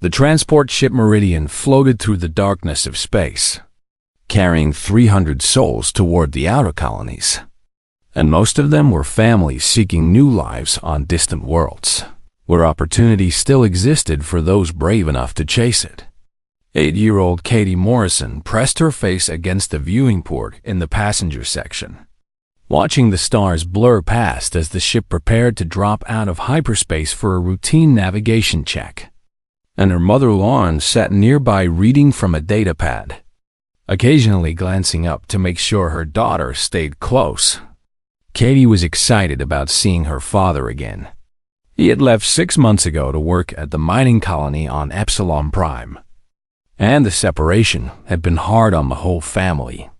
The transport ship Meridian floated through the darkness of space, carrying 300 souls toward the outer colonies. And most of them were families seeking new lives on distant worlds, where opportunity still existed for those brave enough to chase it. 8-year-old Katie Morrison pressed her face against the viewing port in the passenger section, watching the stars blur past as the ship prepared to drop out of hyperspace for a routine navigation check. And her mother Lauren sat nearby reading from a datapad, occasionally glancing up to make sure her daughter stayed close. Katie was excited about seeing her father again. He had left 6 months ago to work at the mining colony on Epsilon Prime, and the separation had been hard on the whole family.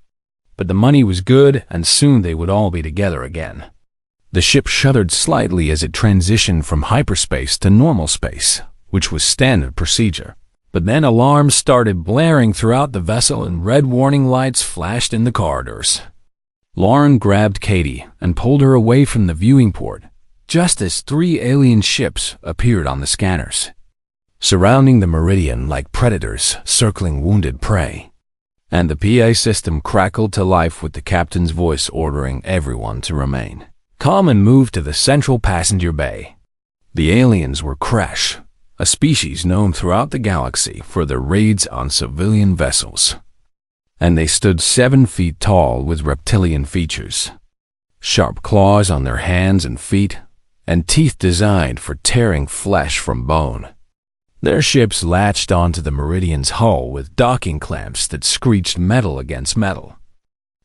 But the money was good, and soon they would all be together again. The ship shuddered slightly as it transitioned from hyperspace to normal space, which was standard procedure. But then alarms started blaring throughout the vessel and red warning lights flashed in the corridors. Lauren grabbed Katie and pulled her away from the viewing port, just as 3 alien ships appeared on the scanners, surrounding the Meridian like predators circling wounded prey. And the PA system crackled to life with the captain's voice ordering everyone to remain calm and move to the central passenger bay. The aliens were Kresh, a species known throughout the galaxy for their raids on civilian vessels. And they stood 7 feet tall with reptilian features, sharp claws on their hands and feet, and teeth designed for tearing flesh from bone. Their ships latched onto the Meridian's hull with docking clamps that screeched metal against metal.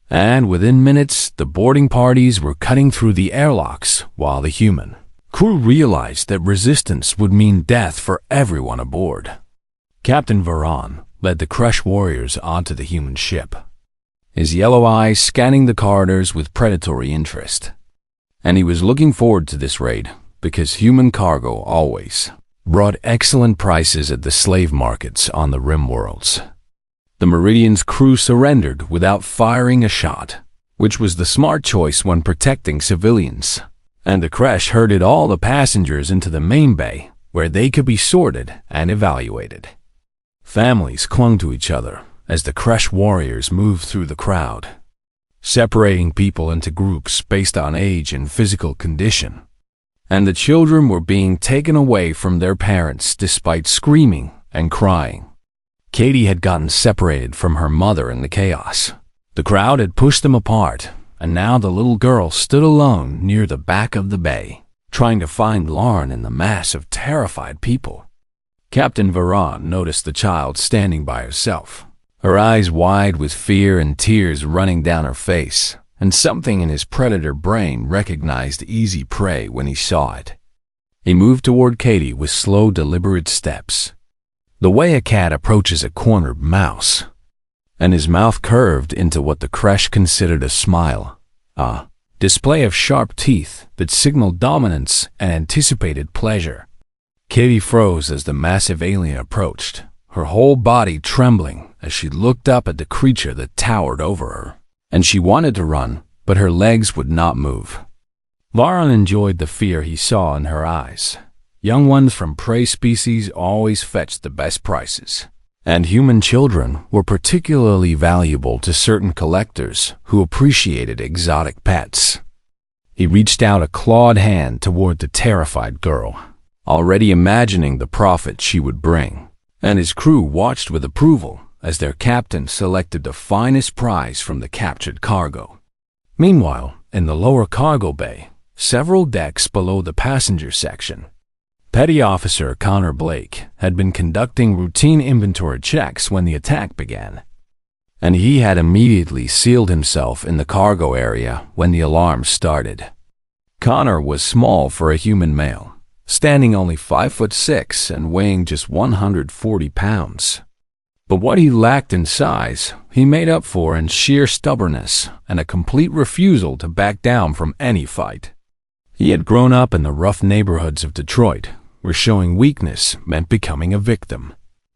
And within minutes, the boarding parties were cutting through the airlocks while the human crew realized that resistance would mean death for everyone aboard. Captain Varan led the Kresh warriors onto the human ship, his yellow eyes scanning the corridors with predatory interest. And he was looking forward to this raid because human cargo always brought excellent prices at the slave markets on the rim worlds. The Meridian's crew surrendered without firing a shot, which was the smart choice when protecting civilians. And the Kresh herded all the passengers into the main bay, where they could be sorted and evaluated. Families clung to each other as the Kresh warriors moved through the crowd, separating people into groups based on age and physical condition. And the children were being taken away from their parents despite screaming and crying. Katie had gotten separated from her mother in the chaos. The crowd had pushed them apart, and now the little girl stood alone near the back of the bay, trying to find Lauren in the mass of terrified people. Captain Varan noticed the child standing by herself, her eyes wide with fear and tears running down her face, and something in his predator brain recognized easy prey when he saw it. He moved toward Katie with slow, deliberate steps, the way a cat approaches a cornered mouse, and his mouth curved into what the Kresh considered a smile, a display of sharp teeth that signaled dominance and anticipated pleasure. Katie froze as the massive alien approached, her whole body trembling as she looked up at the creature that towered over her. And she wanted to run, but her legs would not move. Varan enjoyed the fear he saw in her eyes. Young ones from prey species always fetched the best prices, and human children were particularly valuable to certain collectors who appreciated exotic pets. He reached out a clawed hand toward the terrified girl, already imagining the profit she would bring, and his crew watched with approval as their captain selected the finest prize from the captured cargo. Meanwhile, in the lower cargo bay, several decks below the passenger section, Petty Officer Connor Blake had been conducting routine inventory checks when the attack began, and he had immediately sealed himself in the cargo area when the alarm started. Connor was small for a human male, standing only 5'6" and weighing just 140 pounds. But what he lacked in size, he made up for in sheer stubbornness and a complete refusal to back down from any fight. He had grown up in the rough neighborhoods of Detroit, where showing weakness meant becoming a victim.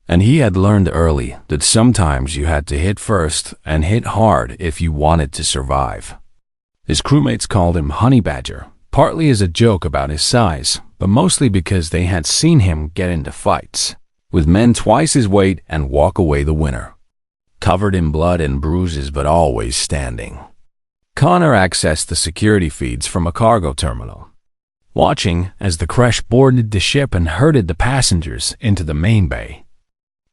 And he had learned early that sometimes you had to hit first and hit hard if you wanted to survive. His crewmates called him Honey Badger, partly as a joke about his size, but mostly because they had seen him get into fights. with men twice his weight, and walk away the winner, covered in blood and bruises but always standing. Connor accessed the security feeds from a cargo terminal, watching as the crash boarded the ship and herded the passengers into the main bay.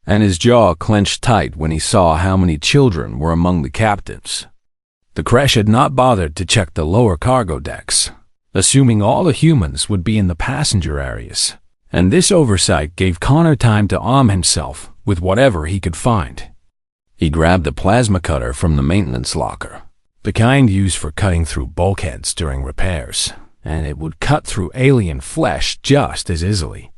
And his jaw clenched tight when he saw how many children were among the captives. The crash had not bothered to check the lower cargo decks, assuming all the humans would be in the passenger areas, and this oversight gave Connor time to arm himself with whatever he could find. He grabbed a plasma cutter from the maintenance locker, the kind used for cutting through bulkheads during repairs, and it would cut through alien flesh just as easily.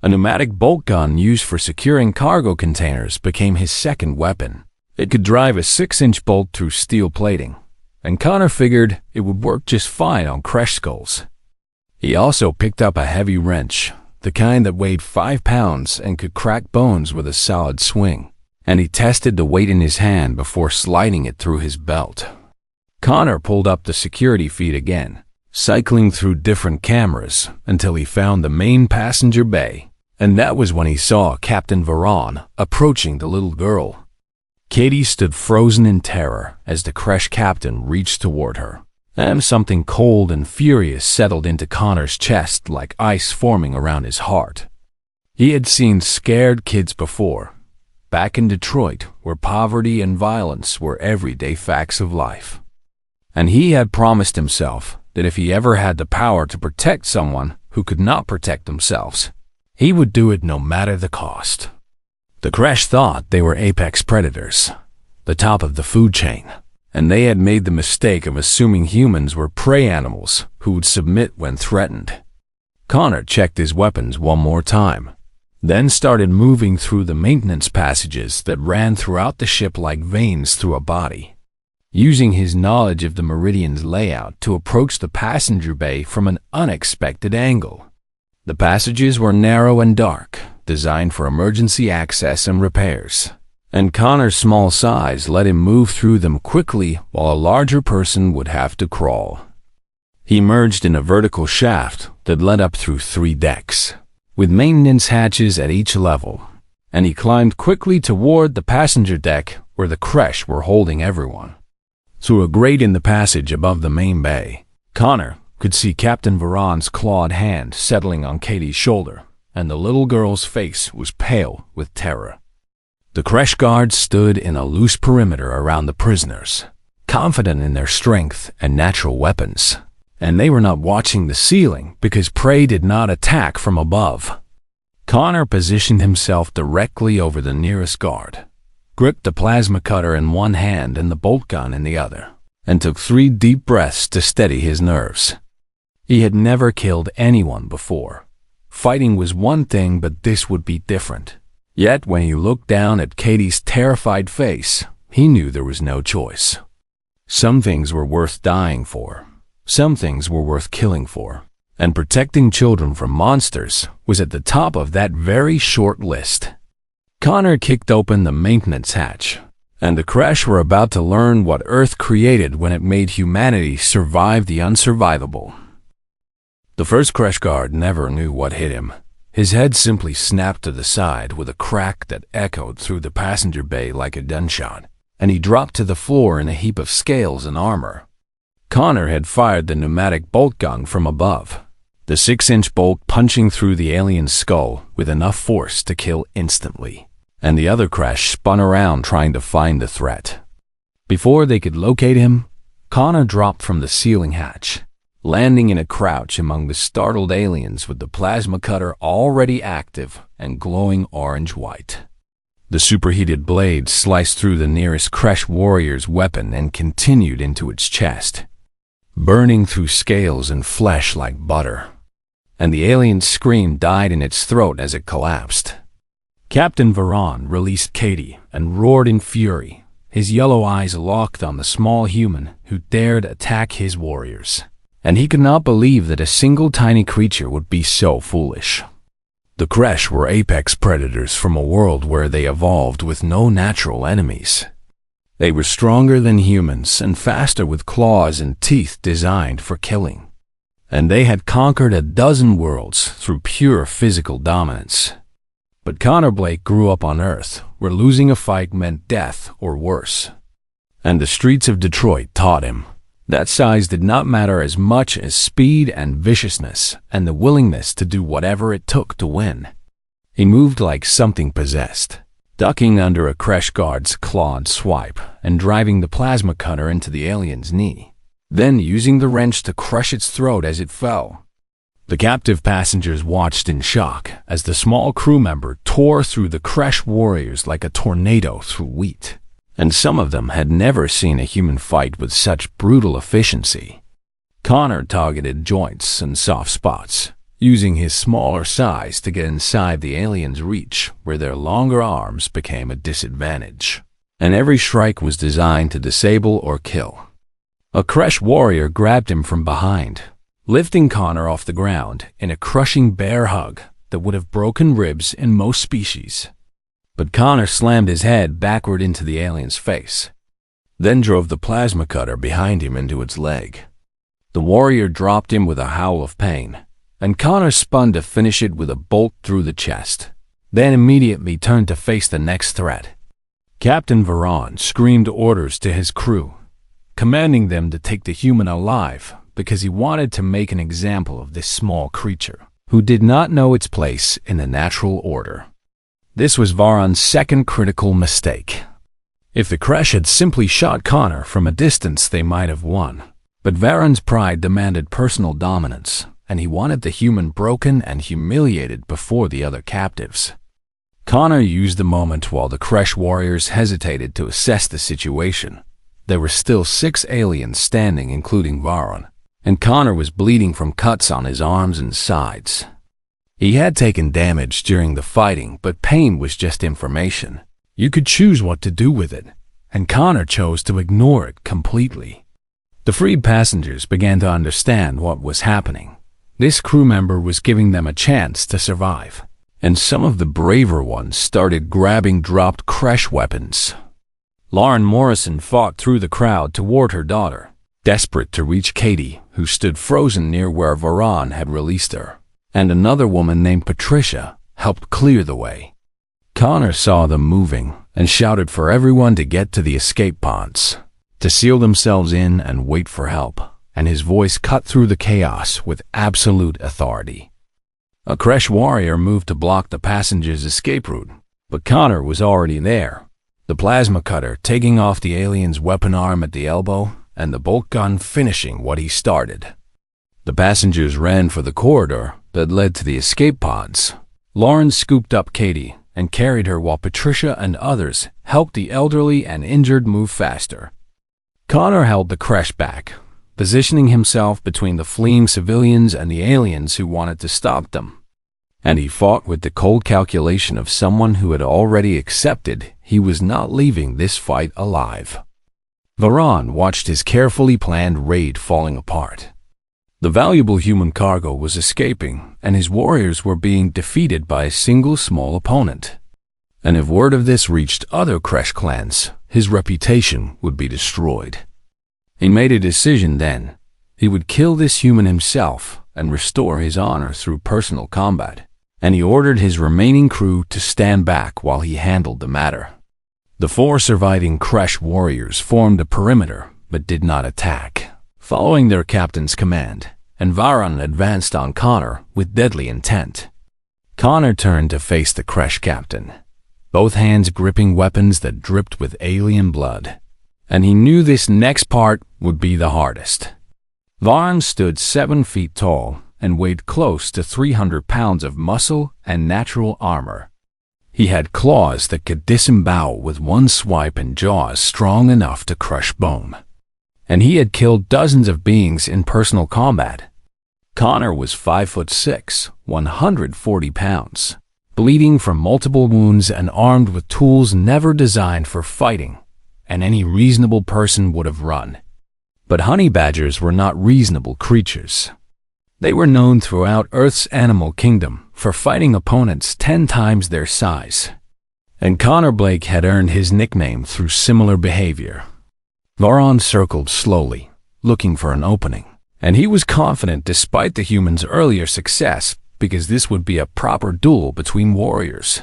A pneumatic bolt gun used for securing cargo containers became his second weapon. It could drive a 6-inch bolt through steel plating, and Connor figured it would work just fine on crash skulls. He also picked up a heavy wrench, the kind that weighed 5 pounds and could crack bones with a solid swing, and he tested the weight in his hand before sliding it through his belt. Connor pulled up the security feed again, cycling through different cameras until he found the main passenger bay, and that was when he saw Captain Varon approaching the little girl. Katie stood frozen in terror as the crash captain reached toward her, and something cold and furious settled into Connor's chest like ice forming around his heart. He had seen scared kids before, back in Detroit, where poverty and violence were everyday facts of life. And he had promised himself that if he ever had the power to protect someone who could not protect themselves, he would do it no matter the cost. The crash thought they were apex predators, the top of the food chain, and they had made the mistake of assuming humans were prey animals who would submit when threatened. Connor checked his weapons one more time, then started moving through the maintenance passages that ran throughout the ship like veins through a body, using his knowledge of the Meridian's layout to approach the passenger bay from an unexpected angle. The passages were narrow and dark, designed for emergency access and repairs, and Connor's small size let him move through them quickly while a larger person would have to crawl. He emerged in a vertical shaft that led up through 3 decks, with maintenance hatches at each level, and he climbed quickly toward the passenger deck where the crash were holding everyone. Through a grate in the passage above the main bay, Connor could see Captain Varon's clawed hand settling on Katie's shoulder, and the little girl's face was pale with terror. The crash guards stood in a loose perimeter around the prisoners, confident in their strength and natural weapons, and they were not watching the ceiling because prey did not attack from above. Connor positioned himself directly over the nearest guard, gripped the plasma cutter in one hand and the bolt gun in the other, and took 3 deep breaths to steady his nerves. He had never killed anyone before. Fighting was one thing, but this would be different. Yet when he looked down at Katie's terrified face, he knew there was no choice. Some things were worth dying for. Some things were worth killing for. And protecting children from monsters was at the top of that very short list. Connor kicked open the maintenance hatch, and the crash were about to learn what Earth created when it made humanity survive the unsurvivable. The first crash guard never knew what hit him. His head simply snapped to the side with a crack that echoed through the passenger bay like a gunshot, and he dropped to the floor in a heap of scales and armor. Connor had fired the pneumatic bolt gun from above, the 6-inch bolt punching through the alien's skull with enough force to kill instantly, and the other crash spun around trying to find the threat. Before they could locate him, Connor dropped from the ceiling hatch, landing in a crouch among the startled aliens with the plasma cutter already active and glowing orange-white. The superheated blade sliced through the nearest crash warrior's weapon and continued into its chest, burning through scales and flesh like butter, and the alien's scream died in its throat as it collapsed. Captain Varon released Katie and roared in fury, his yellow eyes locked on the small human who dared attack his warriors. And he could not believe that a single tiny creature would be so foolish. The crash were apex predators from a world where they evolved with no natural enemies. They were stronger than humans and faster with claws and teeth designed for killing. And they had conquered a dozen worlds through pure physical dominance. But Connor Blake grew up on Earth, where losing a fight meant death or worse. And the streets of Detroit taught him that size did not matter as much as speed and viciousness and the willingness to do whatever it took to win. He moved like something possessed, ducking under a crash guard's clawed swipe and driving the plasma cutter into the alien's knee, then using the wrench to crush its throat as it fell. The captive passengers watched in shock as the small crew member tore through the crash warriors like a tornado through wheat, and some of them had never seen a human fight with such brutal efficiency. Connor targeted joints and soft spots, using his smaller size to get inside the alien's reach where their longer arms became a disadvantage, and every strike was designed to disable or kill. A crash warrior grabbed him from behind, lifting Connor off the ground in a crushing bear hug that would have broken ribs in most species. But Connor slammed his head backward into the alien's face, then drove the plasma cutter behind him into its leg. The warrior dropped him with a howl of pain, and Connor spun to finish it with a bolt through the chest, then immediately turned to face the next threat. Captain Varon screamed orders to his crew, commanding them to take the human alive because he wanted to make an example of this small creature, who did not know its place in the natural order. This was Varon's second critical mistake. If the crash had simply shot Connor from a distance, they might have won. But Varon's pride demanded personal dominance, and he wanted the human broken and humiliated before the other captives. Connor used the moment while the crash warriors hesitated to assess the situation. There were still 6 aliens standing, including Varon, and Connor was bleeding from cuts on his arms and sides. He had taken damage during the fighting, but pain was just information. You could choose what to do with it, and Connor chose to ignore it completely. The freed passengers began to understand what was happening. This crew member was giving them a chance to survive, and some of the braver ones started grabbing dropped crash weapons. Lauren Morrison fought through the crowd toward her daughter, desperate to reach Katie, who stood frozen near where Varon had released her, and another woman named Patricia helped clear the way. Connor saw them moving and shouted for everyone to get to the escape pods, to seal themselves in and wait for help, and his voice cut through the chaos with absolute authority. A crash warrior moved to block the passengers' escape route, but Connor was already there, the plasma cutter taking off the alien's weapon arm at the elbow and the bolt gun finishing what he started. The passengers ran for the corridor that led to the escape pods. Lauren scooped up Katie and carried her while Patricia and others helped the elderly and injured move faster. Connor held the crash back, positioning himself between the fleeing civilians and the aliens who wanted to stop them. And he fought with the cold calculation of someone who had already accepted he was not leaving this fight alive. Varon watched his carefully planned raid falling apart. The valuable human cargo was escaping, and his warriors were being defeated by a single small opponent. And if word of this reached other Crash clans, his reputation would be destroyed. He made a decision then. He would kill this human himself and restore his honor through personal combat, and he ordered his remaining crew to stand back while he handled the matter. The 4 surviving Crash warriors formed a perimeter but did not attack, following their captain's command, and Varon advanced on Connor with deadly intent. Connor turned to face the Crash captain, both hands gripping weapons that dripped with alien blood, and he knew this next part would be the hardest. Varon stood 7 feet tall and weighed close to 300 pounds of muscle and natural armor. He had claws that could disembowel with one swipe and jaws strong enough to crush bone. And he had killed dozens of beings in personal combat. Connor was 5'6", 140 pounds, bleeding from multiple wounds and armed with tools never designed for fighting, and any reasonable person would have run. But honey badgers were not reasonable creatures. They were known throughout Earth's animal kingdom for fighting opponents 10 times their size, and Connor Blake had earned his nickname through similar behavior. Varon circled slowly, looking for an opening, and he was confident despite the human's earlier success because this would be a proper duel between warriors.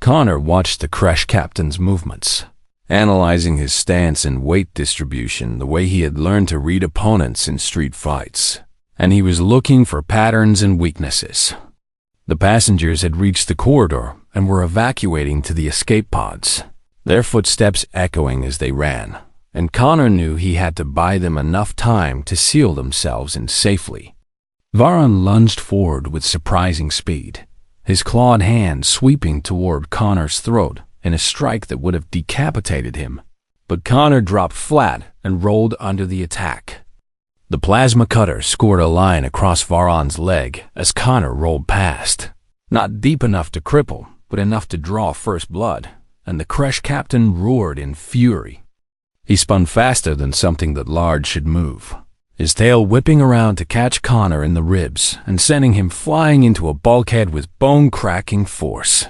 Connor watched the crash captain's movements, analyzing his stance and weight distribution the way he had learned to read opponents in street fights, and he was looking for patterns and weaknesses. The passengers had reached the corridor and were evacuating to the escape pods, their footsteps echoing as they ran, and Connor knew he had to buy them enough time to seal themselves in safely. Varan lunged forward with surprising speed, his clawed hand sweeping toward Connor's throat in a strike that would have decapitated him. But Connor dropped flat and rolled under the attack. The plasma cutter scored a line across Varan's leg as Connor rolled past, not deep enough to cripple, but enough to draw first blood, and the crash captain roared in fury. He spun faster than something that large should move, his tail whipping around to catch Connor in the ribs and sending him flying into a bulkhead with bone-cracking force.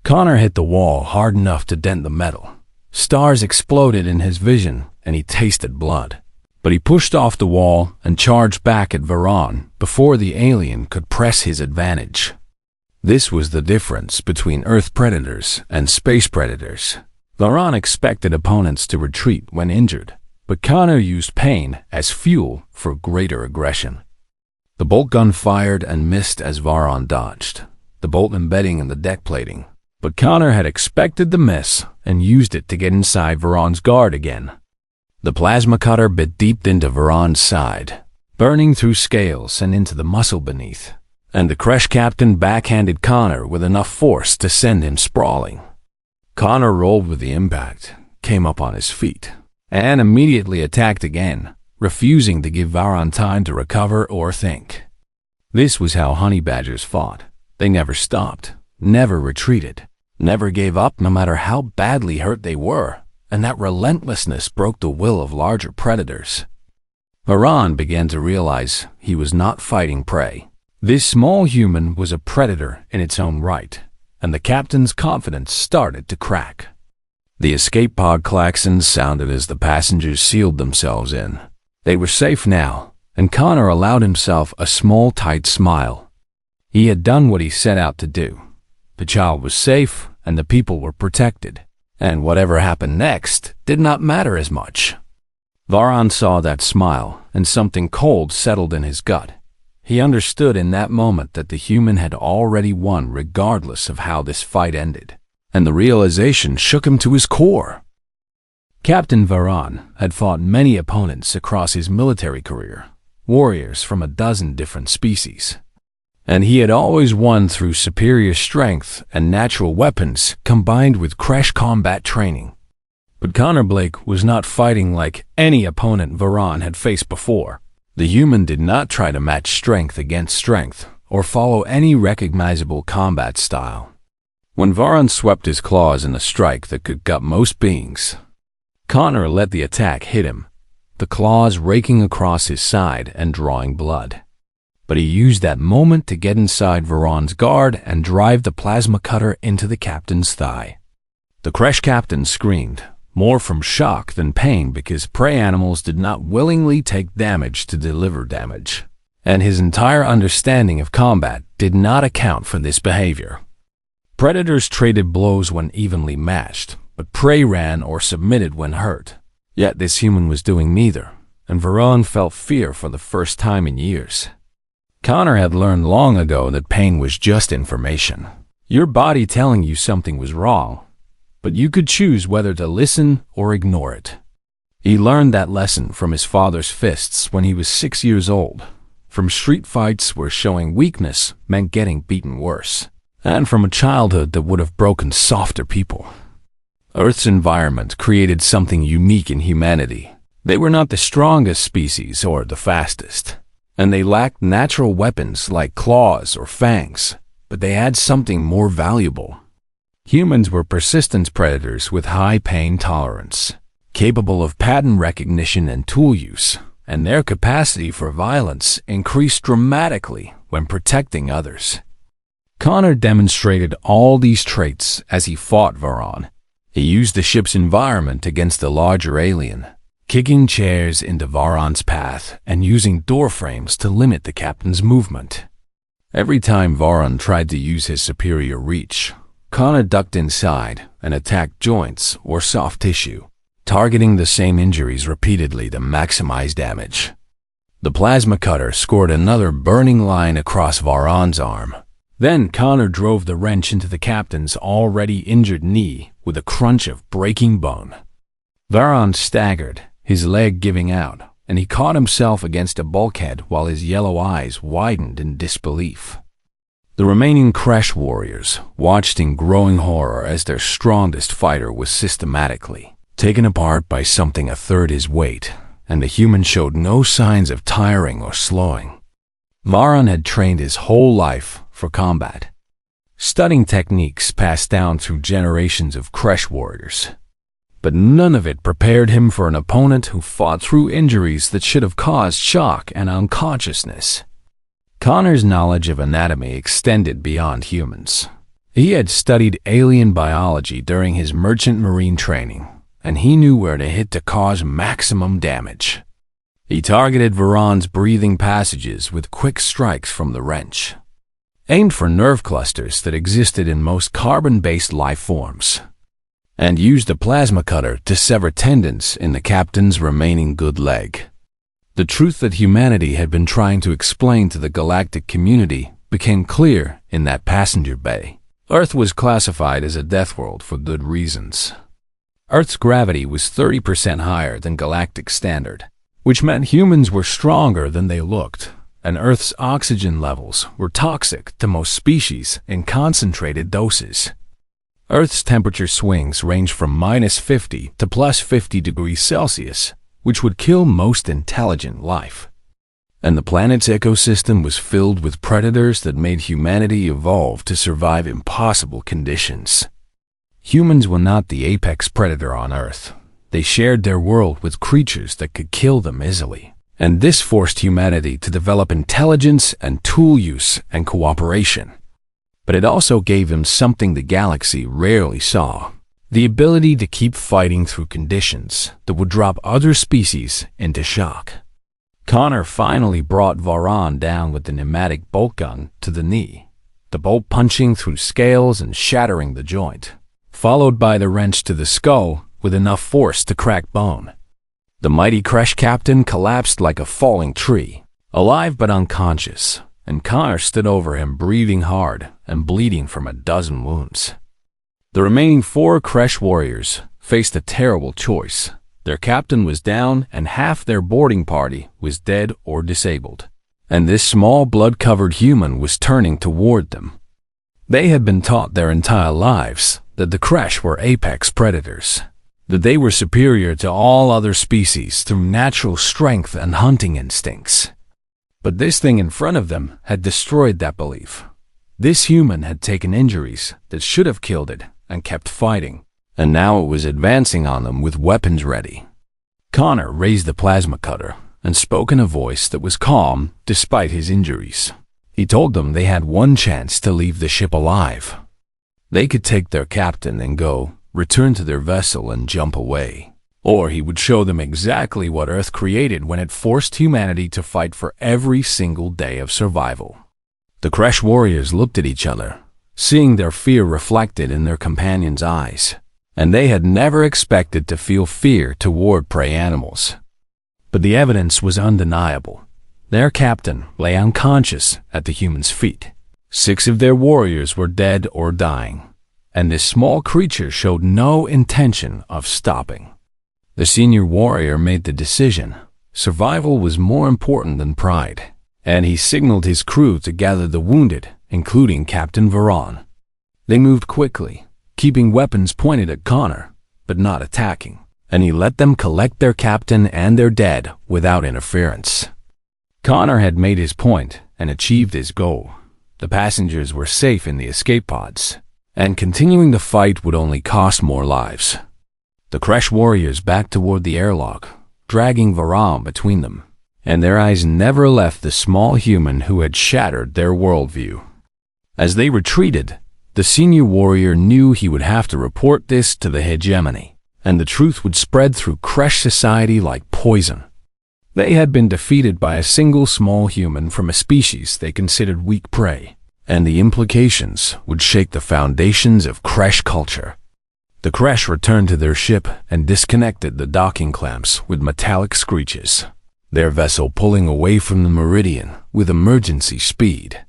Connor hit the wall hard enough to dent the metal. Stars exploded in his vision, and he tasted blood. But he pushed off the wall and charged back at Varan before the alien could press his advantage. This was the difference between Earth predators and space predators. Varan expected opponents to retreat when injured, but Connor used pain as fuel for greater aggression. The bolt gun fired and missed as Varan dodged, the bolt embedding in the deck plating. But Connor had expected the miss and used it to get inside Varan's guard again. The plasma cutter bit deep into Varan's side, burning through scales and into the muscle beneath, and the crash captain backhanded Connor with enough force to send him sprawling. Connor rolled with the impact, came up on his feet, and immediately attacked again, refusing to give Varan time to recover or think. This was how honey badgers fought. They never stopped, never retreated, never gave up no matter how badly hurt they were, and that relentlessness broke the will of larger predators. Varan began to realize he was not fighting prey. This small human was a predator in its own right, and the captain's confidence started to crack. The escape pod klaxons sounded as the passengers sealed themselves in. They were safe now, and Connor allowed himself a small, tight smile. He had done what he set out to do. The child was safe, and the people were protected, and whatever happened next did not matter as much. Varan saw that smile, and something cold settled in his gut. He understood in that moment that the human had already won regardless of how this fight ended, and the realization shook him to his core. Captain Varan had fought many opponents across his military career, warriors from a dozen different species, and he had always won through superior strength and natural weapons combined with crash combat training. But Connor Blake was not fighting like any opponent Varan had faced before. The human did not try to match strength against strength or follow any recognizable combat style. When Varan swept his claws in a strike that could gut most beings, Connor let the attack hit him, the claws raking across his side and drawing blood. But he used that moment to get inside Varan's guard and drive the plasma cutter into the captain's thigh. The crash captain screamed, more from shock than pain because prey animals did not willingly take damage to deliver damage, and his entire understanding of combat did not account for this behavior. Predators traded blows when evenly matched, but prey ran or submitted when hurt. Yet this human was doing neither, and Varan felt fear for the first time in years. Connor had learned long ago that pain was just information, your body telling you something was wrong, but you could choose whether to listen or ignore it. He learned that lesson from his father's fists when he was 6 years old, from street fights where showing weakness meant getting beaten worse, and from a childhood that would have broken softer people. Earth's environment created something unique in humanity. They were not the strongest species or the fastest, and they lacked natural weapons like claws or fangs, but they had something more valuable. Humans were persistent predators with high pain tolerance, capable of pattern recognition and tool use, and their capacity for violence increased dramatically when protecting others. Connor demonstrated all these traits as he fought Varan. He used the ship's environment against the larger alien, kicking chairs into Varan's path and using door frames to limit the captain's movement. Every time Varan tried to use his superior reach, Connor ducked inside and attacked joints or soft tissue, targeting the same injuries repeatedly to maximize damage. The plasma cutter scored another burning line across Varan's arm. Then Connor drove the wrench into the captain's already injured knee with a crunch of breaking bone. Varan staggered, his leg giving out, and he caught himself against a bulkhead while his yellow eyes widened in disbelief. The remaining Kresh warriors watched in growing horror as their strongest fighter was systematically taken apart by something a third his weight, and the human showed no signs of tiring or slowing. Varan had trained his whole life for combat, studying techniques passed down through generations of Kresh warriors. But none of it prepared him for an opponent who fought through injuries that should have caused shock and unconsciousness. Connor's knowledge of anatomy extended beyond humans. He had studied alien biology during his merchant marine training, and he knew where to hit to cause maximum damage. He targeted Varan's breathing passages with quick strikes from the wrench, aimed for nerve clusters that existed in most carbon-based life forms, and used the plasma cutter to sever tendons in the captain's remaining good leg. The truth that humanity had been trying to explain to the galactic community became clear in that passenger bay. Earth was classified as a death world for good reasons. Earth's gravity was 30% higher than galactic standard, which meant humans were stronger than they looked, and Earth's oxygen levels were toxic to most species in concentrated doses. Earth's temperature swings range from -50 to +50 degrees Celsius, which would kill most intelligent life. And the planet's ecosystem was filled with predators that made humanity evolve to survive impossible conditions. Humans were not the apex predator on Earth. They shared their world with creatures that could kill them easily. And this forced humanity to develop intelligence and tool use and cooperation. But it also gave them something the galaxy rarely saw: the ability to keep fighting through conditions that would drop other species into shock. Connor finally brought Varan down with the pneumatic bolt gun to the knee, the bolt punching through scales and shattering the joint, followed by the wrench to the skull with enough force to crack bone. The mighty Kresh captain collapsed like a falling tree, alive but unconscious, and Connor stood over him breathing hard and bleeding from a dozen wounds. The remaining 4 Kresh warriors faced a terrible choice. Their captain was down and half their boarding party was dead or disabled, and this small blood-covered human was turning toward them. They had been taught their entire lives that the Kresh were apex predators, that they were superior to all other species through natural strength and hunting instincts. But this thing in front of them had destroyed that belief. This human had taken injuries that should have killed it and kept fighting, and now it was advancing on them with weapons ready. Connor raised the plasma cutter and spoke in a voice that was calm despite his injuries. He told them they had one chance to leave the ship alive. They could take their captain and go, return to their vessel and jump away. Or he would show them exactly what Earth created when it forced humanity to fight for every single day of survival. The Kresh warriors looked at each other, seeing their fear reflected in their companions' eyes, and they had never expected to feel fear toward prey animals. But the evidence was undeniable. Their captain lay unconscious at the humans' feet. 6 of their warriors were dead or dying, and this small creature showed no intention of stopping. The senior warrior made the decision. Survival was more important than pride, and he signaled his crew to gather the wounded, including Captain Varan. They moved quickly, keeping weapons pointed at Connor, but not attacking, and he let them collect their captain and their dead without interference. Connor had made his point and achieved his goal. The passengers were safe in the escape pods, and continuing the fight would only cost more lives. The Kresh warriors backed toward the airlock, dragging Varan between them, and their eyes never left the small human who had shattered their worldview. As they retreated, the senior warrior knew he would have to report this to the hegemony, and the truth would spread through Kresh society like poison. They had been defeated by a single small human from a species they considered weak prey, and the implications would shake the foundations of Kresh culture. The Kresh returned to their ship and disconnected the docking clamps with metallic screeches, their vessel pulling away from the Meridian with emergency speed.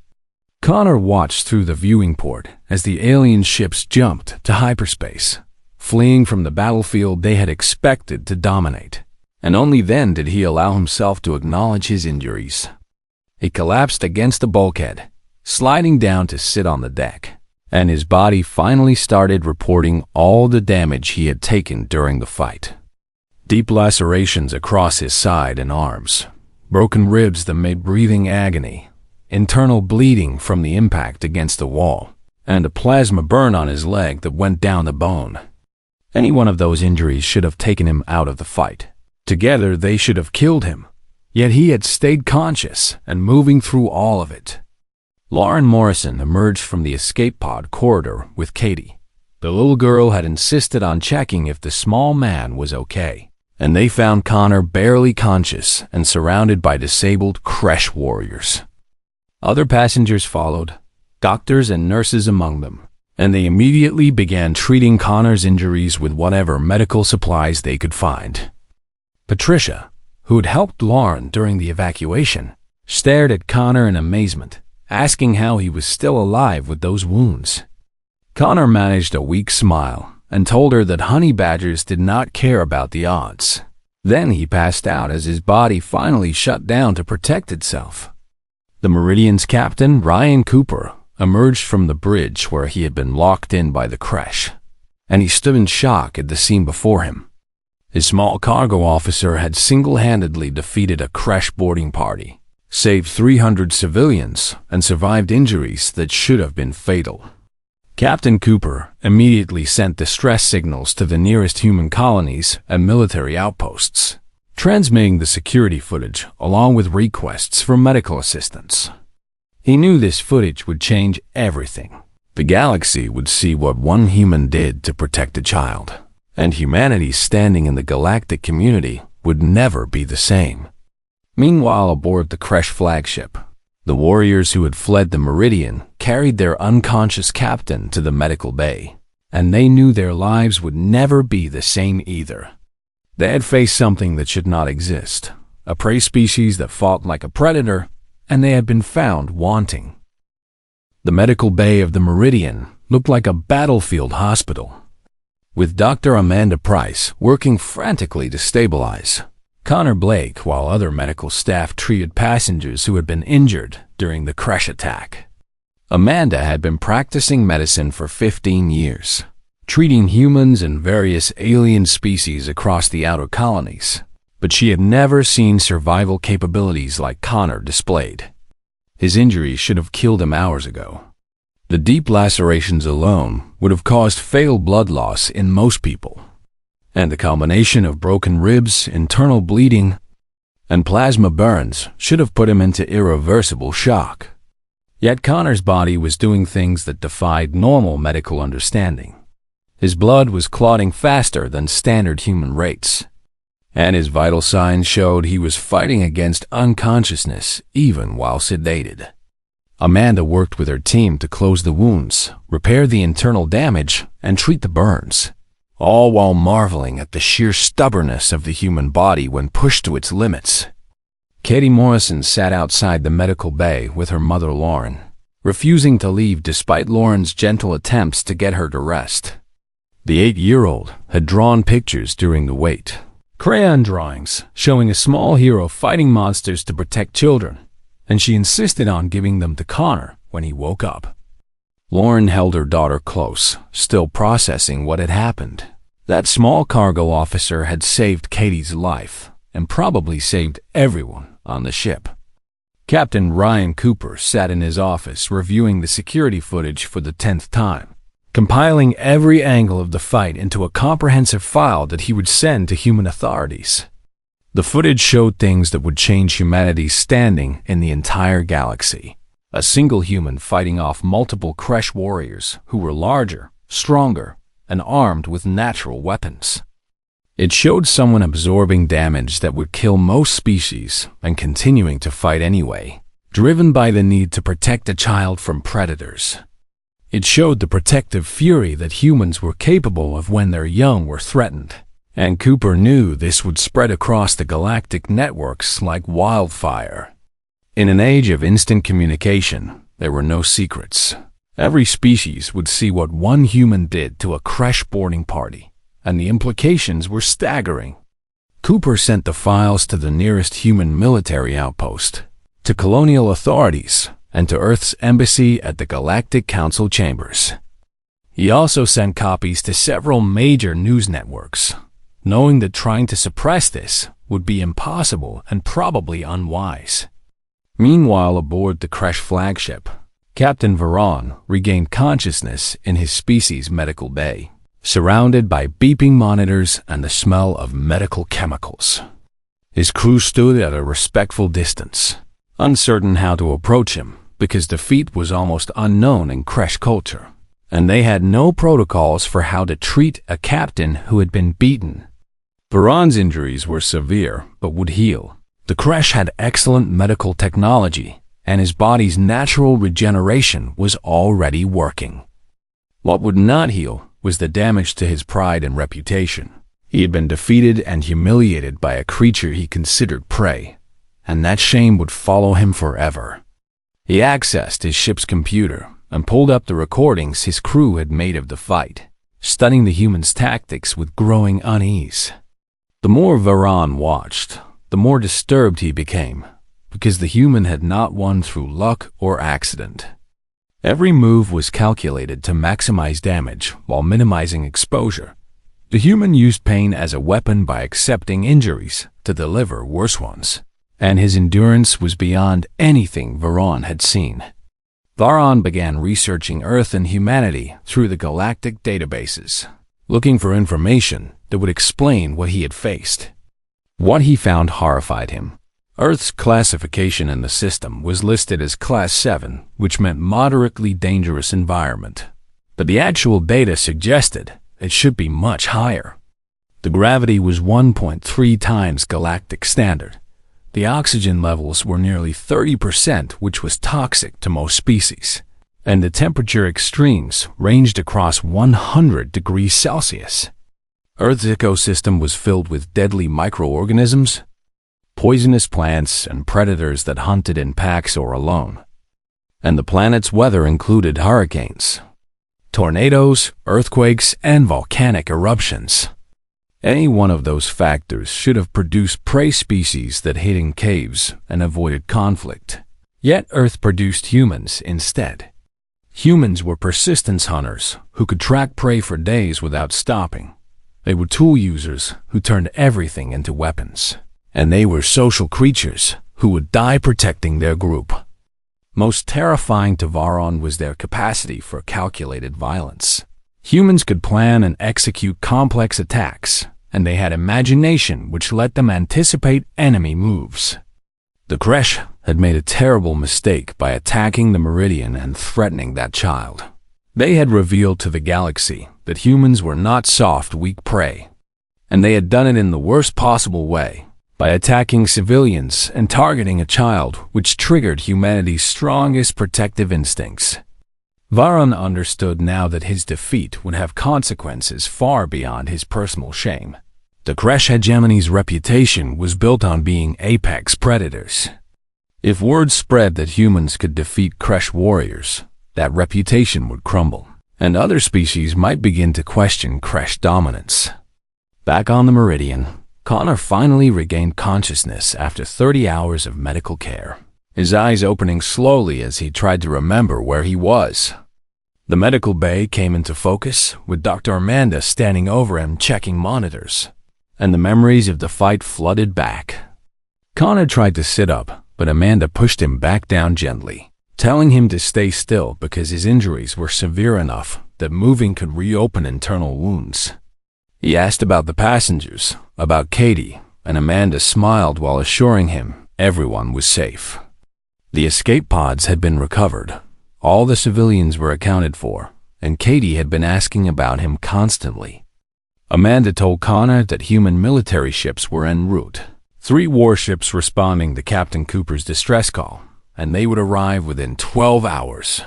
Connor watched through the viewing port as the alien ships jumped to hyperspace, fleeing from the battlefield they had expected to dominate. And only then did he allow himself to acknowledge his injuries. He collapsed against the bulkhead, sliding down to sit on the deck, and his body finally started reporting all the damage he had taken during the fight. Deep lacerations across his side and arms, broken ribs that made breathing agony, internal bleeding from the impact against the wall, and a plasma burn on his leg that went down the bone. Any one of those injuries should have taken him out of the fight. Together they should have killed him, yet he had stayed conscious and moving through all of it. Lauren Morrison emerged from the escape pod corridor with Katie. The little girl had insisted on checking if the small man was okay, and they found Connor barely conscious and surrounded by disabled Kresh warriors. Other passengers followed, doctors and nurses among them, and they immediately began treating Connor's injuries with whatever medical supplies they could find. Patricia, who had helped Lauren during the evacuation, stared at Connor in amazement, asking how he was still alive with those wounds. Connor managed a weak smile and told her that honey badgers did not care about the odds. Then he passed out as his body finally shut down to protect itself. The Meridian's captain, Ryan Cooper, emerged from the bridge where he had been locked in by the Kresh, and he stood in shock at the scene before him. His small cargo officer had single-handedly defeated a Kresh boarding party, saved 300 civilians, and survived injuries that should have been fatal. Captain Cooper immediately sent distress signals to the nearest human colonies and military outposts, transmitting the security footage along with requests for medical assistance. He knew this footage would change everything. The galaxy would see what one human did to protect a child, and humanity's standing in the galactic community would never be the same. Meanwhile, aboard the Kresh flagship, the warriors who had fled the Meridian carried their unconscious captain to the medical bay, and they knew their lives would never be the same either. They had faced something that should not exist, a prey species that fought like a predator, and they had been found wanting. The medical bay of the Meridian looked like a battlefield hospital, with Dr. Amanda Price working frantically to stabilize Connor Blake while other medical staff treated passengers who had been injured during the Kresh attack. Amanda had been practicing medicine for 15 years, treating humans and various alien species across the outer colonies, but she had never seen survival capabilities like Connor displayed. His injuries should have killed him hours ago. The deep lacerations alone would have caused fatal blood loss in most people, and the combination of broken ribs, internal bleeding, and plasma burns should have put him into irreversible shock. Yet Connor's body was doing things that defied normal medical understanding. His blood was clotting faster than standard human rates, and his vital signs showed he was fighting against unconsciousness even while sedated. Amanda worked with her team to close the wounds, repair the internal damage, and treat the burns, all while marveling at the sheer stubbornness of the human body when pushed to its limits. Katie Morrison sat outside the medical bay with her mother Lauren, refusing to leave despite Lauren's gentle attempts to get her to rest. The 8-year-old had drawn pictures during the wait, crayon drawings showing a small hero fighting monsters to protect children, and she insisted on giving them to Connor when he woke up. Lauren held her daughter close, still processing what had happened. That small cargo officer had saved Katie's life, and probably saved everyone on the ship. Captain Ryan Cooper sat in his office reviewing the security footage for the 10th time, compiling every angle of the fight into a comprehensive file that he would send to human authorities. The footage showed things that would change humanity's standing in the entire galaxy. A single human fighting off multiple Kresh warriors who were larger, stronger, and armed with natural weapons. It showed someone absorbing damage that would kill most species and continuing to fight anyway, driven by the need to protect the child from predators. It showed the protective fury that humans were capable of when their young were threatened, and Cooper knew this would spread across the galactic networks like wildfire. In an age of instant communication, there were no secrets. Every species would see what one human did to a crash boarding party, and the implications were staggering. Cooper sent the files to the nearest human military outpost, to colonial authorities, and to Earth's embassy at the Galactic Council chambers. He also sent copies to several major news networks, knowing that trying to suppress this would be impossible and probably unwise. Meanwhile, aboard the crash flagship, Captain Varon regained consciousness in his species' medical bay, surrounded by beeping monitors and the smell of medical chemicals. His crew stood at a respectful distance, uncertain how to approach him because the feat was almost unknown in crash culture, and they had no protocols for how to treat a captain who had been beaten. Varon's injuries were severe but would heal. The crash had excellent medical technology, and his body's natural regeneration was already working. What would not heal was the damage to his pride and reputation. He had been defeated and humiliated by a creature he considered prey, and that shame would follow him forever. He accessed his ship's computer and pulled up the recordings his crew had made of the fight, studying the humans' tactics with growing unease. The more Varon watched, the more disturbed he became, because the human had not won through luck or accident. Every move was calculated to maximize damage while minimizing exposure. The human used pain as a weapon by accepting injuries to deliver worse ones, and his endurance was beyond anything Varon had seen. Varon began researching Earth and humanity through the galactic databases, looking for information that would explain what he had faced. What he found horrified him. Earth's classification in the system was listed as Class 7, which meant moderately dangerous environment. But the actual data suggested it should be much higher. The gravity was 1.3 times galactic standard. The oxygen levels were nearly 30%, which was toxic to most species. And the temperature extremes ranged across 100 degrees Celsius. Earth's ecosystem was filled with deadly microorganisms, poisonous plants, and predators that hunted in packs or alone. And the planet's weather included hurricanes, tornadoes, earthquakes, and volcanic eruptions. Any one of those factors should have produced prey species that hid in caves and avoided conflict. Yet Earth produced humans instead. Humans were persistence hunters who could track prey for days without stopping. They were tool users who turned everything into weapons. And they were social creatures who would die protecting their group. Most terrifying to Varon was their capacity for calculated violence. Humans could plan and execute complex attacks, and they had imagination which let them anticipate enemy moves. The Kresh had made a terrible mistake by attacking the Meridian and threatening that child. They had revealed to the galaxy that humans were not soft, weak prey, and they had done it in the worst possible way, by attacking civilians and targeting a child, which triggered humanity's strongest protective instincts. Varon understood now that his defeat would have consequences far beyond his personal shame. The Kresh hegemony's reputation was built on being apex predators. If word spread that humans could defeat Kresh warriors, that reputation would crumble, and other species might begin to question Kresh dominance. Back on the Meridian, Connor finally regained consciousness after 30 hours of medical care, his eyes opening slowly as he tried to remember where he was. The medical bay came into focus, with Dr. Amanda standing over him checking monitors, and the memories of the fight flooded back. Connor tried to sit up, but Amanda pushed him back down gently, telling him to stay still because his injuries were severe enough that moving could reopen internal wounds. He asked about the passengers, about Katie, and Amanda smiled while assuring him everyone was safe. The escape pods had been recovered, all the civilians were accounted for, and Katie had been asking about him constantly. Amanda told Connor that human military ships were en route, 3 warships responding to Captain Cooper's distress call, and they would arrive within 12 hours.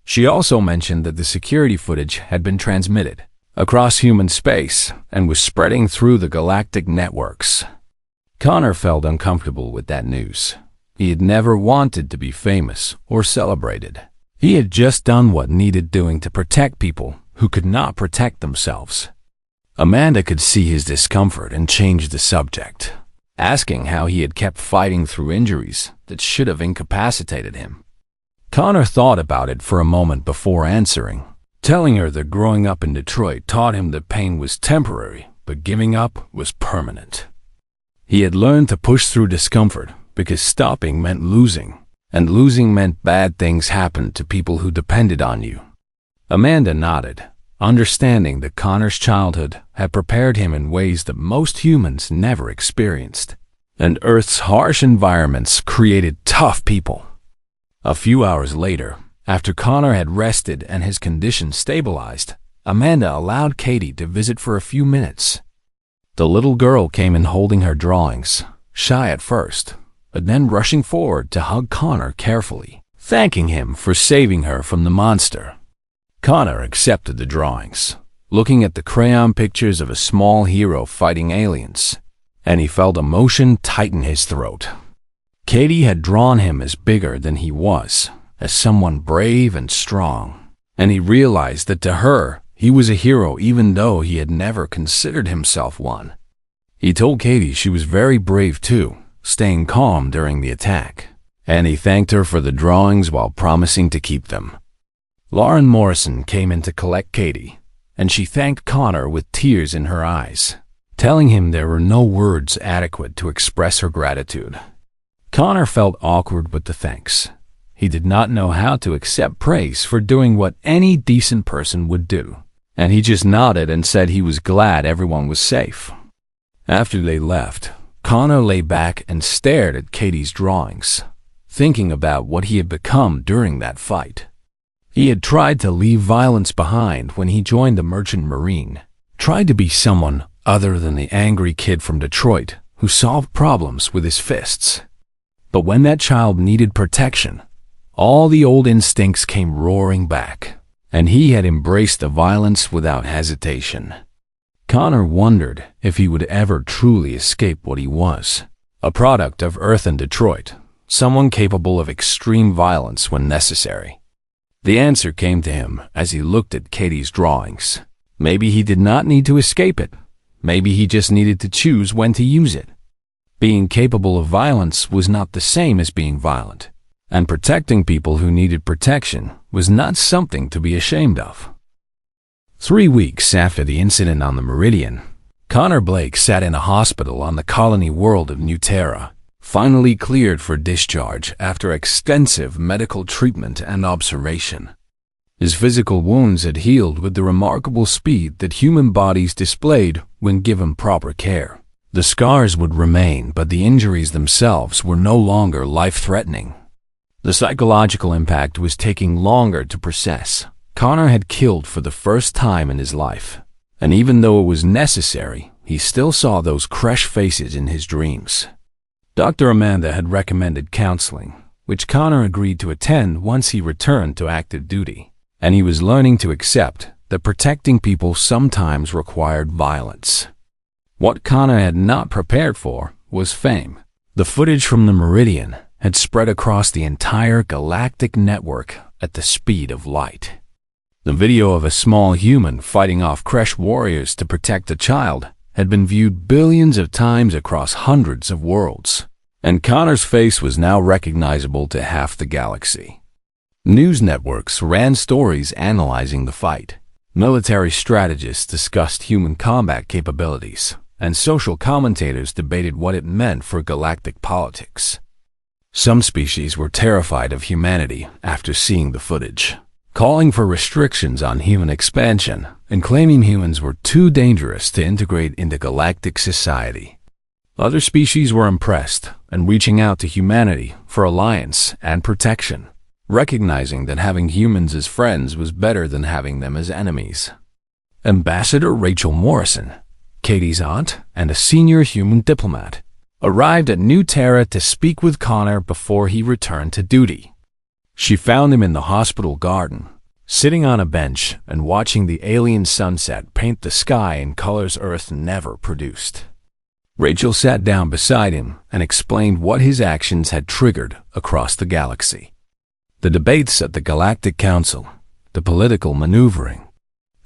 She also mentioned that the security footage had been transmitted across human space and was spreading through the galactic networks. Connor felt uncomfortable with that news. He had never wanted to be famous or celebrated. He had just done what needed doing to protect people who could not protect themselves. Amanda could see his discomfort and changed the subject, asking how he had kept fighting through injuries that should have incapacitated him. Connor thought about it for a moment before answering, telling her that growing up in Detroit taught him that pain was temporary, but giving up was permanent. He had learned to push through discomfort because stopping meant losing, and losing meant bad things happened to people who depended on you. Amanda nodded, understanding that Connor's childhood had prepared him in ways that most humans never experienced, and Earth's harsh environments created tough people. A few hours later, after Connor had rested and his condition stabilized, Amanda allowed Katie to visit for a few minutes. The little girl came in holding her drawings, shy at first, but then rushing forward to hug Connor carefully, thanking him for saving her from the monster. Connor accepted the drawings, looking at the crayon pictures of a small hero fighting aliens, and he felt emotion tighten his throat. Katie had drawn him as bigger than he was, as someone brave and strong, and he realized that to her, he was a hero even though he had never considered himself one. He told Katie she was very brave too, staying calm during the attack, and he thanked her for the drawings while promising to keep them. Lauren Morrison came in to collect Katie, and she thanked Connor with tears in her eyes, telling him there were no words adequate to express her gratitude. Connor felt awkward with the thanks. He did not know how to accept praise for doing what any decent person would do, and he just nodded and said he was glad everyone was safe. After they left, Connor lay back and stared at Katie's drawings, thinking about what he had become during that fight. He had tried to leave violence behind when he joined the Merchant Marine, tried to be someone other than the angry kid from Detroit who solved problems with his fists. But when that child needed protection, all the old instincts came roaring back, and he had embraced the violence without hesitation. Connor wondered if he would ever truly escape what he was, a product of Earth and Detroit, someone capable of extreme violence when necessary. The answer came to him as he looked at Katie's drawings. Maybe he did not need to escape it. Maybe he just needed to choose when to use it. Being capable of violence was not the same as being violent, and protecting people who needed protection was not something to be ashamed of. 3 weeks after the incident on the Meridian, Connor Blake sat in a hospital on the colony world of New Terra, finally cleared for discharge after extensive medical treatment and observation. His physical wounds had healed with the remarkable speed that human bodies displayed when given proper care. The scars would remain, but the injuries themselves were no longer life-threatening. The psychological impact was taking longer to process. Connor had killed for the first time in his life, and even though it was necessary, he still saw those fresh faces in his dreams. Dr. Amanda had recommended counseling, which Connor agreed to attend once he returned to active duty, and he was learning to accept that protecting people sometimes required violence. What Connor had not prepared for was fame. The footage from the Meridian had spread across the entire galactic network at the speed of light. The video of a small human fighting off Kresh warriors to protect a child had been viewed billions of times across hundreds of worlds, and Connor's face was now recognizable to half the galaxy. News networks ran stories analyzing the fight. Military strategists discussed human combat capabilities, and social commentators debated what it meant for galactic politics. Some species were terrified of humanity after seeing the footage, calling for restrictions on human expansion and claiming humans were too dangerous to integrate into galactic society. Other species were impressed and reaching out to humanity for alliance and protection, recognizing that having humans as friends was better than having them as enemies. Ambassador Rachel Morrison, Katie's aunt and a senior human diplomat, arrived at New Terra to speak with Connor before he returned to duty. She found him in the hospital garden, sitting on a bench and watching the alien sunset paint the sky in colors Earth never produced. Rachel sat down beside him and explained what his actions had triggered across the galaxy. The debates at the Galactic Council, the political maneuvering,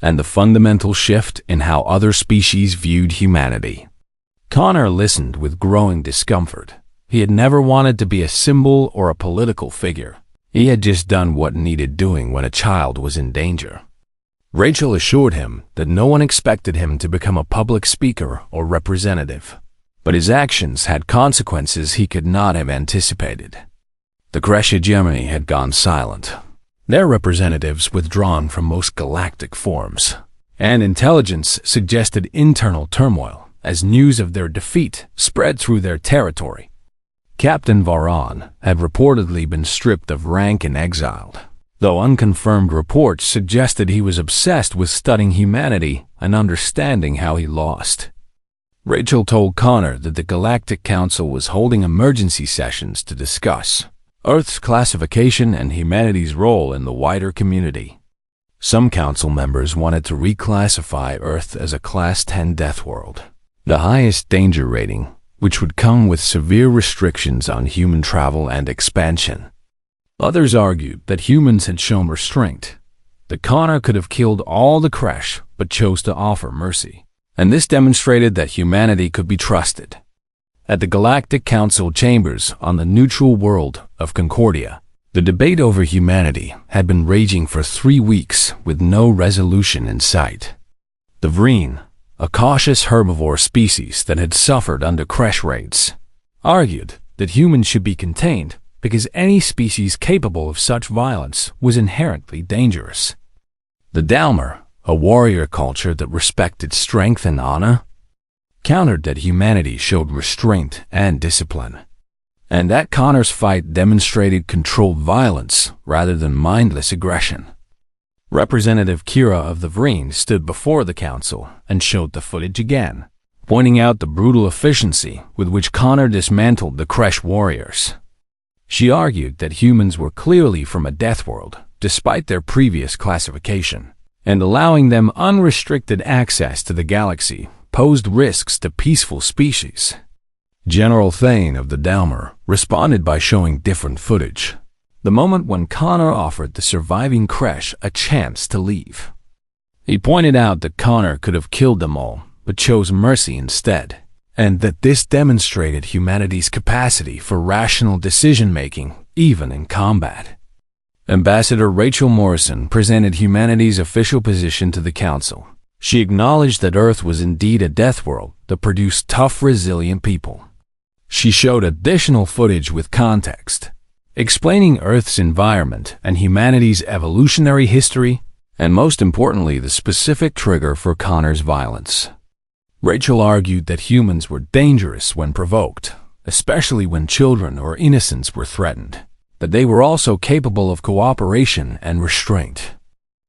and the fundamental shift in how other species viewed humanity. Connor listened with growing discomfort. He had never wanted to be a symbol or a political figure. He had just done what needed doing when a child was in danger. Rachel assured him that no one expected him to become a public speaker or representative, but his actions had consequences he could not have anticipated. The Kresh hegemony had gone silent, their representatives withdrawn from most galactic forums, and intelligence suggested internal turmoil as news of their defeat spread through their territory. Captain Varan had reportedly been stripped of rank and exiled, though unconfirmed reports suggested he was obsessed with studying humanity and understanding how he lost. Rachel told Connor that the Galactic Council was holding emergency sessions to discuss Earth's classification and humanity's role in the wider community. Some council members wanted to reclassify Earth as a Class 10 death world, the highest danger rating, which would come with severe restrictions on human travel and expansion. Others argued that humans had shown restraint, that Connor could have killed all the Kresh but chose to offer mercy, and this demonstrated that humanity could be trusted. At the Galactic Council chambers on the neutral world of Concordia, the debate over humanity had been raging for 3 weeks with no resolution in sight. The Vreen, a cautious herbivore species that had suffered under Kresh raids, argued that humans should be contained because any species capable of such violence was inherently dangerous. The Dalmer, a warrior culture that respected strength and honor, countered that humanity showed restraint and discipline, and that Connor's fight demonstrated controlled violence rather than mindless aggression. Representative Kira of the Vreen stood before the council and showed the footage again, pointing out the brutal efficiency with which Connor dismantled the Kresh warriors. She argued that humans were clearly from a death world, despite their previous classification, and allowing them unrestricted access to the galaxy posed risks to peaceful species. General Thane of the Dalmer responded by showing different footage, the moment when Connor offered the surviving Kresh a chance to leave. He pointed out that Connor could have killed them all, but chose mercy instead, and that this demonstrated humanity's capacity for rational decision-making, even in combat. Ambassador Rachel Morrison presented humanity's official position to the Council. She acknowledged that Earth was indeed a death world that produced tough, resilient people. She showed additional footage with context, explaining Earth's environment and humanity's evolutionary history, and most importantly, the specific trigger for Connor's violence. Rachel argued that humans were dangerous when provoked, especially when children or innocents were threatened, but they were also capable of cooperation and restraint.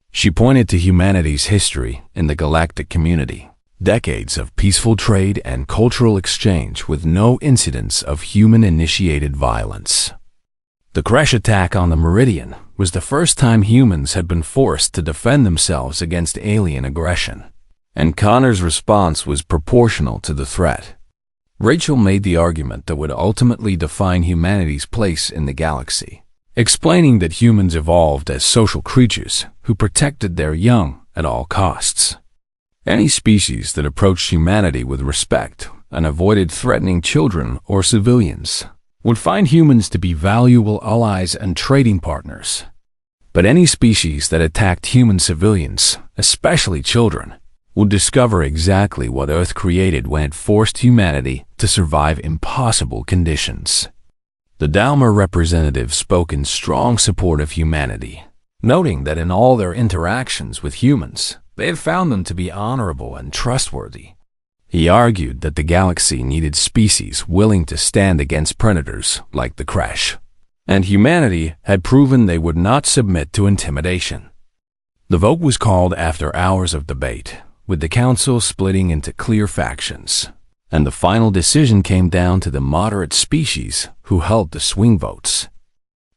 She pointed to humanity's history in the galactic community, decades of peaceful trade and cultural exchange with no incidents of human-initiated violence. The Kresh attack on the Meridian was the first time humans had been forced to defend themselves against alien aggression, and Connor's response was proportional to the threat. Rachel made the argument that would ultimately define humanity's place in the galaxy, explaining that humans evolved as social creatures who protected their young at all costs. Any species that approached humanity with respect and avoided threatening children or civilians would find humans to be valuable allies and trading partners. But any species that attacked human civilians, especially children, would discover exactly what Earth created when it forced humanity to survive impossible conditions. The Dalmer representative spoke in strong support of humanity, noting that in all their interactions with humans, they had found them to be honorable and trustworthy. He argued that the galaxy needed species willing to stand against predators like the Kresh, and humanity had proven they would not submit to intimidation. The vote was called after hours of debate, with the council splitting into clear factions. and the final decision came down to the moderate species who held the swing votes.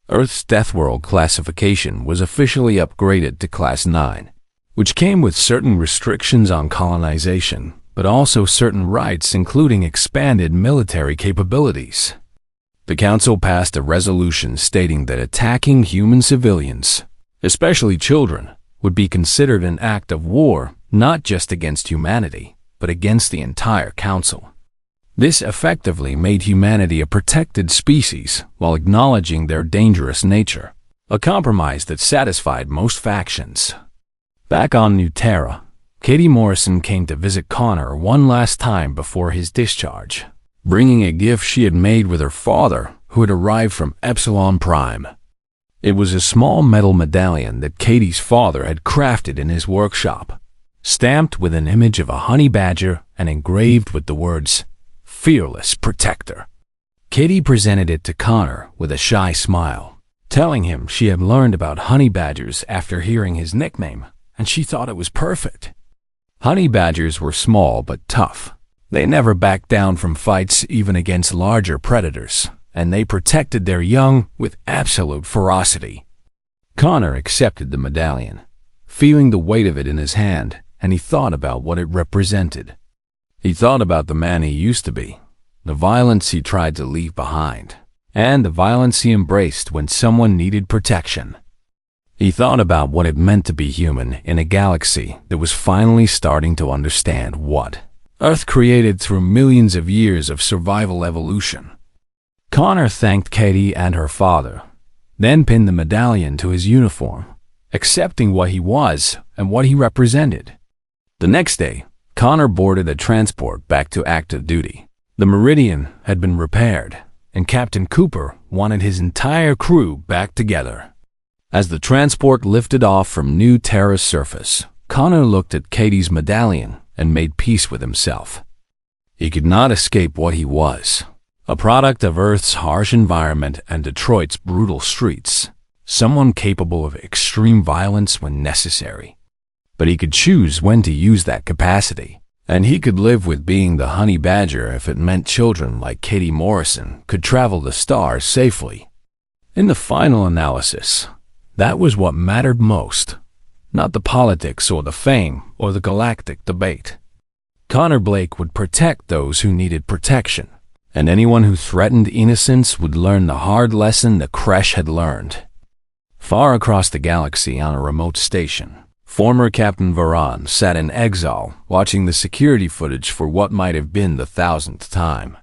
Earth's Death World classification was officially upgraded to Class 9, which came with certain restrictions on colonization, but also certain rights including expanded military capabilities. The Council passed a resolution stating that attacking human civilians, especially children, would be considered an act of war not just against humanity, but against the entire Council. This effectively made humanity a protected species while acknowledging their dangerous nature, a compromise that satisfied most factions. Back on New Terra, Katie Morrison came to visit Connor one last time before his discharge, bringing a gift she had made with her father, who had arrived from Epsilon Prime. It was a small metal medallion that Katie's father had crafted in his workshop, stamped with an image of a honey badger and engraved with the words, "Fearless Protector." Katie presented it to Connor with a shy smile, telling him she had learned about honey badgers after hearing his nickname, and she thought it was perfect. Honey badgers were small but tough. They never backed down from fights even against larger predators, and they protected their young with absolute ferocity. Connor accepted the medallion, feeling the weight of it in his hand, and he thought about what it represented. He thought about the man he used to be, the violence he tried to leave behind, and the violence he embraced when someone needed protection. He thought about what it meant to be human in a galaxy that was finally starting to understand what Earth created through millions of years of survival evolution. Connor thanked Katie and her father, then pinned the medallion to his uniform, accepting what he was and what he represented. The next day, Connor boarded a transport back to active duty. The Meridian had been repaired, and Captain Cooper wanted his entire crew back together. As the transport lifted off from New Terra's surface, Connor looked at Katie's medallion and made peace with himself. He could not escape what he was, a product of Earth's harsh environment and Detroit's brutal streets, someone capable of extreme violence when necessary. But he could choose when to use that capacity, and he could live with being the honey badger if it meant children like Katie Morrison could travel the stars safely. In the final analysis, that was what mattered most, not the politics or the fame or the galactic debate. Connor Blake would protect those who needed protection, and anyone who threatened innocence would learn the hard lesson the Kresh had learned. Far across the galaxy on a remote station, former Captain Varan sat in exile watching the security footage for what might have been the 1000th time.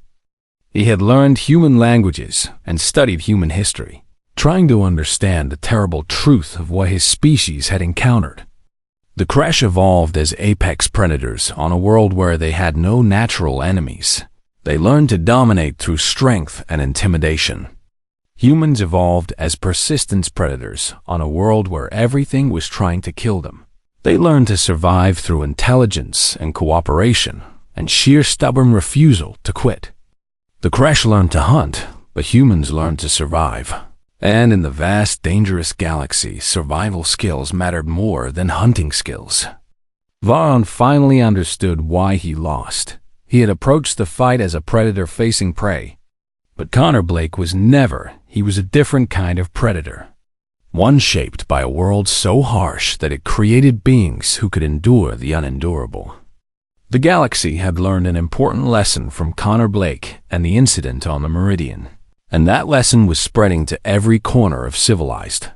He had learned human languages and studied human history, trying to understand the terrible truth of what his species had encountered. The Kresh evolved as apex predators on a world where they had no natural enemies. They learned to dominate through strength and intimidation. Humans evolved as persistence predators on a world where everything was trying to kill them. They learned to survive through intelligence and cooperation and sheer stubborn refusal to quit. The Kresh learned to hunt, but humans learned to survive. And in the vast, dangerous galaxy, survival skills mattered more than hunting skills. Varan finally understood why he lost. He had approached the fight as a predator facing prey. But Connor Blake was never. He was a different kind of predator. One shaped by a world so harsh that it created beings who could endure the unendurable. The galaxy had learned an important lesson from Connor Blake and the incident on the Meridian. And that lesson was spreading to every corner of civilized